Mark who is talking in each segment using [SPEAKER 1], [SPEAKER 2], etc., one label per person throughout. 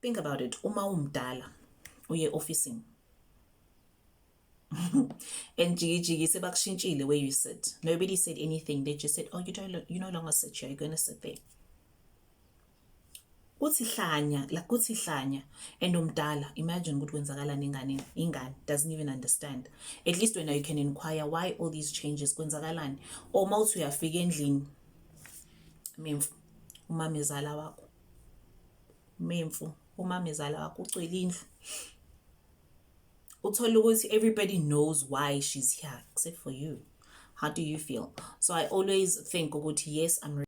[SPEAKER 1] Think about it. Uma umdala uye officing and jiggy sebakushintshile where you sit. Nobody said anything. They just said, "Oh, you no longer sit here. You're going to sit there." Kuthi hlanya and umdala, imagine ukuthi kwenzakalani ingane doesn't even understand. At least when you can inquire why all these changes kwenzakalani, or mawuthi uyafika endlini memfu umama ezala wakho memfu umama ezala wakho ucwele indlu uthole ukuthi everybody knows why she's here except for you. How do you feel? So I always think ukuthi yes, I'm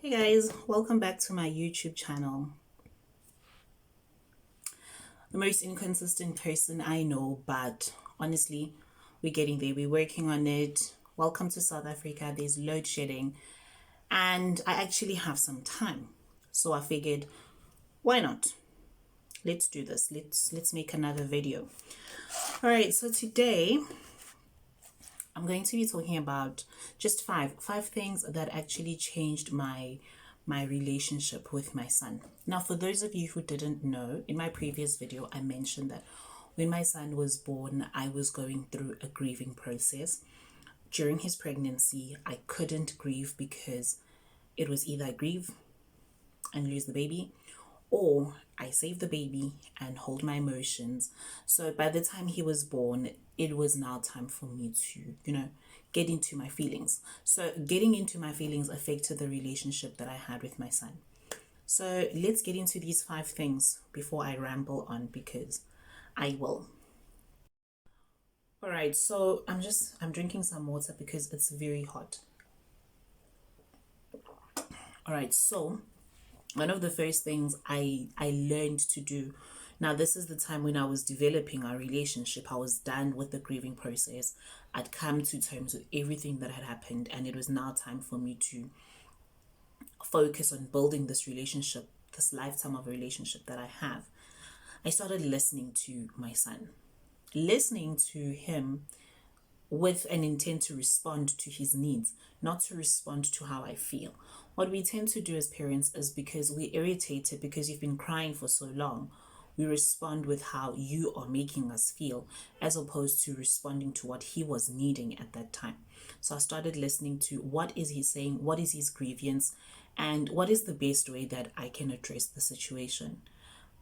[SPEAKER 1] Hey guys, welcome back to my YouTube channel. The most inconsistent person I know, but honestly, we're getting there. We're working on it. Welcome to South Africa. There's load shedding and I actually have some time. So I figured, why not? Let's do this. Let's make another video. All right, so today I'm going to be talking about just five things that actually changed my relationship with my son. Now, for those of you who didn't know, in my previous video, I mentioned that when my son was born, I was going through a grieving process. During his pregnancy, I couldn't grieve because it was either I grieve and lose the baby, or I save the baby and hold my emotions. So by the time he was born, it was now time for me to, get into my feelings. So getting into my feelings affected the relationship that I had with my son. So let's get into these 5 things before I ramble on, because I will. All right, so I'm drinking some water because it's very hot. All right, so one of the first things I learned to do, now this is the time when I was developing our relationship. I was done with the grieving process. I'd come to terms with everything that had happened, and it was now time for me to focus on building this relationship, this lifetime of a relationship that I have. I started listening to my son, listening to him with an intent to respond to his needs, not to respond to how I feel. What we tend to do as parents is, because we're irritated because you've been crying for so long, we respond with how you are making us feel, as opposed to responding to what he was needing at that time. So I started listening to what is he saying, what is his grievance, and what is the best way that I can address the situation.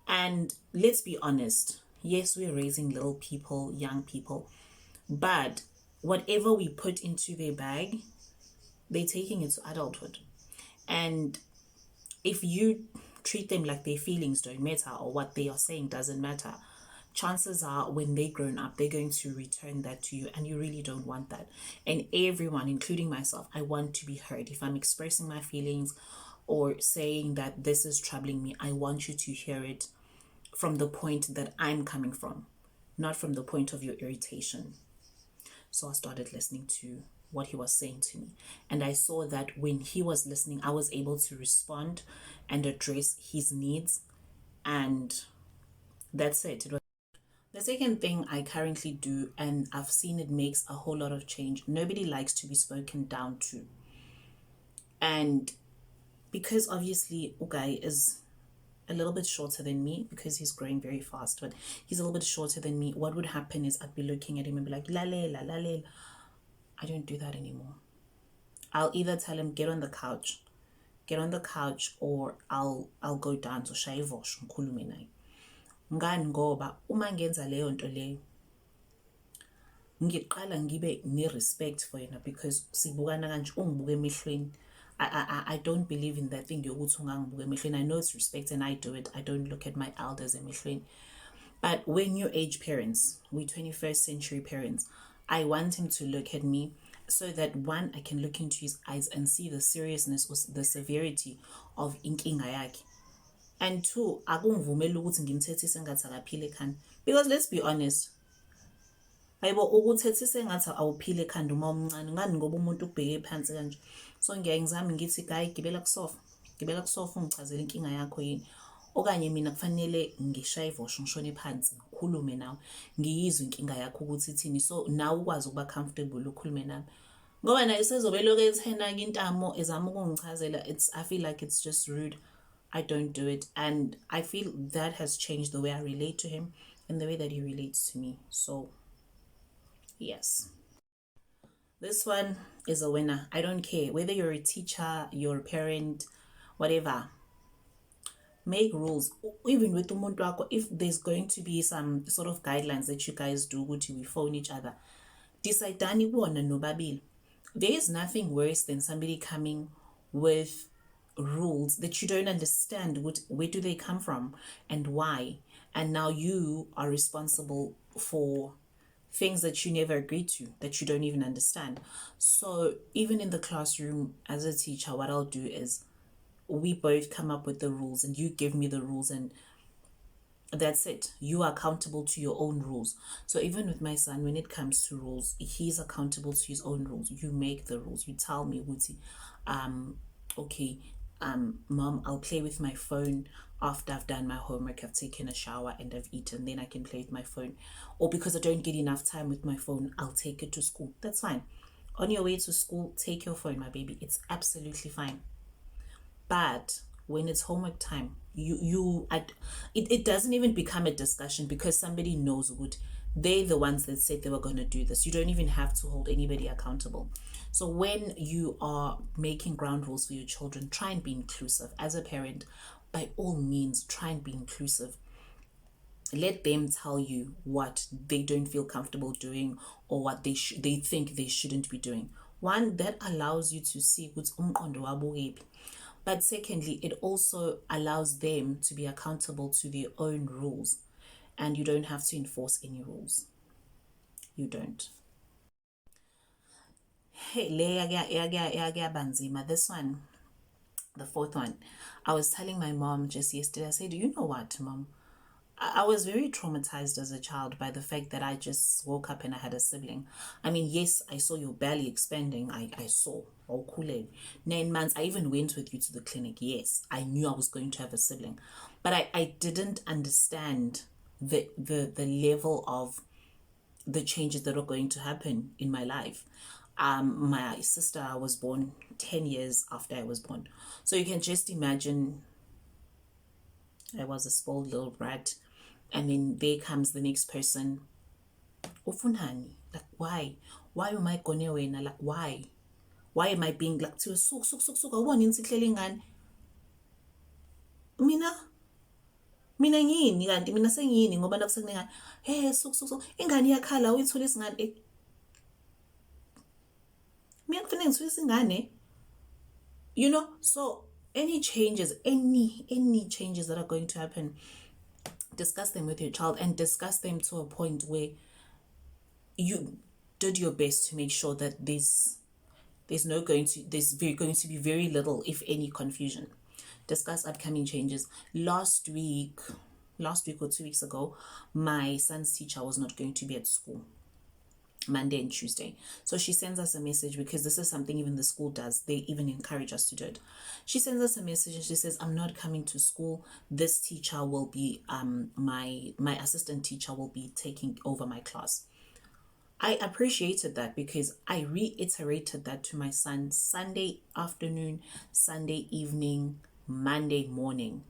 [SPEAKER 1] And let's be honest, yes, we're raising little people, young people, but whatever we put into their bag, they're taking it to adulthood. And if you treat them like their feelings don't matter, or what they are saying doesn't matter, chances are when they're grown up, they're going to return that to you, and you really don't want that. And everyone, including myself, I want to be heard. If I'm expressing my feelings or saying that this is troubling me, I want you to hear it from the point that I'm coming from, not from the point of your irritation. So I started listening to what he was saying to me. And I saw that when he was listening, I was able to respond and address his needs. And that's it. The second thing I currently do, and I've seen it makes a whole lot of change, nobody likes to be spoken down to. And because obviously Ugai is a little bit shorter than me, because he's growing very fast, but he's a little bit shorter than me, what would happen is I'd be looking at him and be like, lalela, lalela. I don't do that anymore. I'll either tell him, get on the couch, or I'll go down to shayivosh ngikhulume naye. Ngani ngoba uma ngenza leyo nto leyo, ngiqala ngibe ne-respect for yena, because sibukana kanje ungibuka emehlweni. I don't believe in that thing yokuthi ungangibuka emehlweni. I know it's respect and I do it. I don't look at my elders emehlweni. But when you age parents, we 21st century parents, I want him to look at me so that, one, I can look into his eyes and see the seriousness or the severity of inkinga yakhe. And two, akungivumeli ukuthi ngimthethise ngathi akaphile ekhanda. Because let's be honest, hayibo ukuthethise ngathi awuphile ekhanda uma umncane, ngani ngoba umuntu ubheke phansi kanje. So ngiyake ngizame ngithi guy gibela kusofa, ngibeka kusofa ungichazele inkinga yakho yini, okanye mina kufanele ngishaye ivosho ngishone phansi ngikhulume nawe ngiyizwe inkinga yakho ukuthi ithini, so nawe ukwazi ukuba comfortable ukhulume nami. Ngoba naye sezobe lokhu ethena-ke intamo ezama ukungichazela, I feel like it's just rude. I don't do it, and I feel that has changed the way I relate to him and the way that he relates to me. So yes, this one is a winner. I don't care whether you're a teacher, you're a parent, whatever. Make rules. Even with umuntu wakho, if there's going to be some sort of guidelines that you guys do, we phone each other. Decide ibona nobabili. There is nothing worse than somebody coming with rules that you don't understand. Where do they come from and why? And now you are responsible for things that you never agreed to, that you don't even understand. So even in the classroom as a teacher, what I'll do is we both come up with the rules and you give me the rules, and that's it. You are accountable to your own rules. So even with my son, when it comes to rules, he's accountable to his own rules. You make the rules. You tell me, Wuti, okay, Mom, I'll play with my phone after I've done my homework, I've taken a shower and I've eaten, then I can play with my phone. Or because I don't get enough time with my phone, I'll take it to school. That's fine. On your way to school, take your phone, my baby. It's absolutely fine. But when it's homework time, it doesn't even become a discussion, because somebody knows what they're the ones that said they were going to do this. You don't even have to hold anybody accountable. So when you are making ground rules for your children, try and be inclusive. As a parent, by all means, try and be inclusive. Let them tell you what they don't feel comfortable doing, or what they think they shouldn't be doing. One, that allows you to see what's umqondo wabo kephi. But secondly, it also allows them to be accountable to their own rules, and you don't have to enforce any rules. You don't. Hey, this one, the fourth one. I was telling my mom just yesterday, I said, do you know what, Mom? I was very traumatized as a child by the fact that I just woke up and I had a sibling. I mean, yes, I saw your belly expanding. I saw. 9 months. I even went with you to the clinic. Yes, I knew I was going to have a sibling. But I didn't understand the level of the changes that are going to happen in my life. My sister was born 10 years after I was born. So you can just imagine, I was a spoiled little brat. And then there comes the next person. Ufunani, like why? Why am I going away? Like why? Why am I being like to so awon insihlele ngani? Mina ngini kanti mina sengini ngoba nakusekunengani. Hey so ingane yakhala uyithola isingane. Mina kufanele ngithola isingane. You know, so any changes that are going to happen, discuss them with your child, and discuss them to a point where you did your best to make sure that there's going to be very little, if any, confusion. Discuss upcoming changes. Last week or 2 weeks ago, my son's teacher was not going to be at school Monday and Tuesday. So she sends us a message, because this is something even the school does. They even encourage us to do it. She sends us a message and she says, I'm not coming to school. This teacher will be, my assistant teacher will be taking over my class. I appreciated that, because I reiterated that to my son Sunday afternoon, Sunday evening, Monday morning.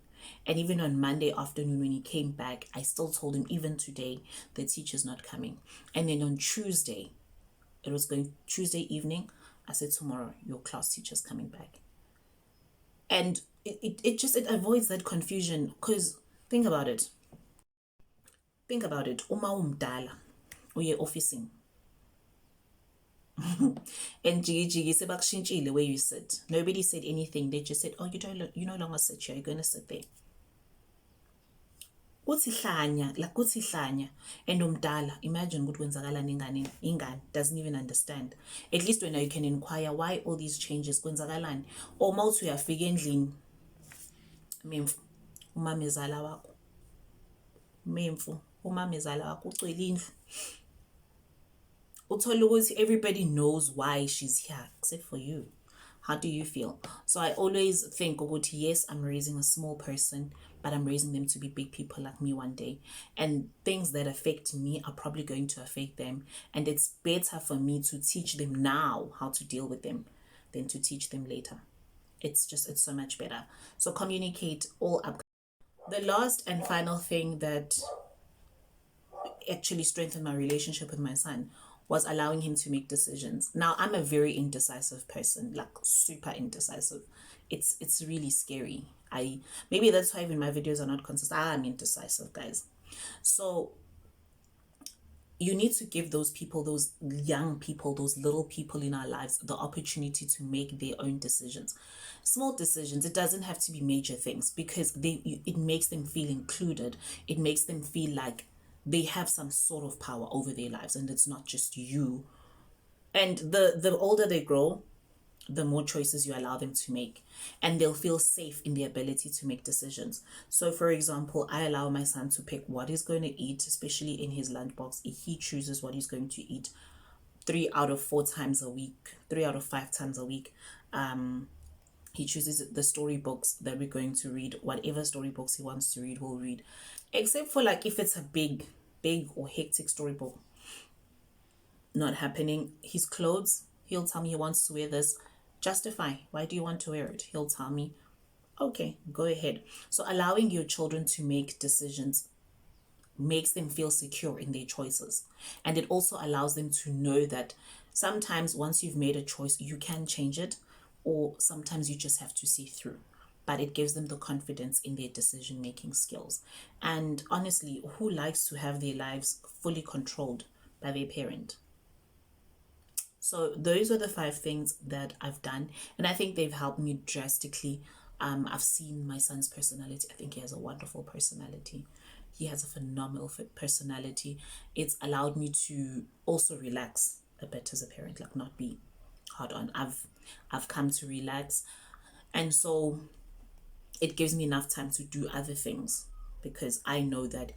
[SPEAKER 1] And even on Monday afternoon when he came back, I still told him, even today, the teacher's not coming. And then on Tuesday, Tuesday evening, I said, tomorrow, your class teacher's coming back. And it avoids that confusion, because think about it. Uma umdala, uye officing. And jiggy sebakushintshile where you sit. Nobody said anything. They just said, oh, you no longer sit here, you're going to sit there. Kuthi hlanya and umdala, imagine ukuthi kwenzakalani ingane. Ingane doesn't even understand. At least when you can inquire why all these changes kwenzakalani. Or mawuthi uyafika endlini, memfu umama ezala wakho, memfu umama ezala wakho ucwele indlu. Uthole ukuthi everybody knows why she's here except for you. How do you feel? So I always think, yes, I'm raising a small person, but I'm raising them to be big people like me one day. And things that affect me are probably going to affect them. And it's better for me to teach them now how to deal with them than to teach them later. It's so much better. So communicate all up. The last and final thing that actually strengthened my relationship with my son was allowing him to make decisions. Now, I'm a very indecisive person, like super indecisive. It's really scary. Maybe that's why even my videos are not consistent. I'm indecisive, guys. So you need to give those people, those young people, those little people in our lives, the opportunity to make their own decisions. Small decisions. It doesn't have to be major things, because it makes them feel included. It makes them feel like they have some sort of power over their lives, and it's not just you. And the older they grow, the more choices you allow them to make, and they'll feel safe in the ability to make decisions. So for example, I allow my son to pick what he's going to eat, especially in his lunchbox. He chooses what he's going to eat 3 out of 4 times a week, 3 out of 5 times a week. He chooses the storybooks that we're going to read. Whatever storybooks he wants to read, we'll read, except for like if it's a big or hectic storybook. Not happening. His clothes, he'll tell me he wants to wear this. Justify, why do you want to wear it? He'll tell me, okay, go ahead. So allowing your children to make decisions makes them feel secure in their choices. And it also allows them to know that sometimes once you've made a choice, you can change it, or sometimes you just have to see through. But it gives them the confidence in their decision-making skills. And honestly, who likes to have their lives fully controlled by their parent? So those are the 5 things that I've done, and I think they've helped me drastically. I've seen my son's personality. I think he has a wonderful personality. He has a phenomenal personality. It's allowed me to also relax a bit as a parent, like not be hard on. I've come to relax, and so it gives me enough time to do other things, because I know that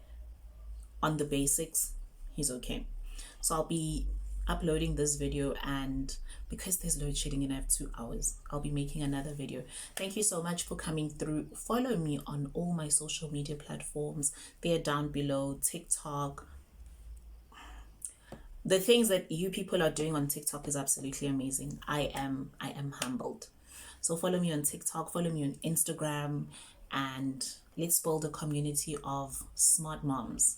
[SPEAKER 1] on the basics, he's okay. So I'll be uploading this video, and because there's load shedding and I have 2 hours, I'll be making another video. Thank you so much for coming through. Follow me on all my social media platforms. They're down below. TikTok. The things that you people are doing on TikTok is absolutely amazing. I am humbled. So follow me on TikTok, follow me on Instagram, and let's build a community of smart moms.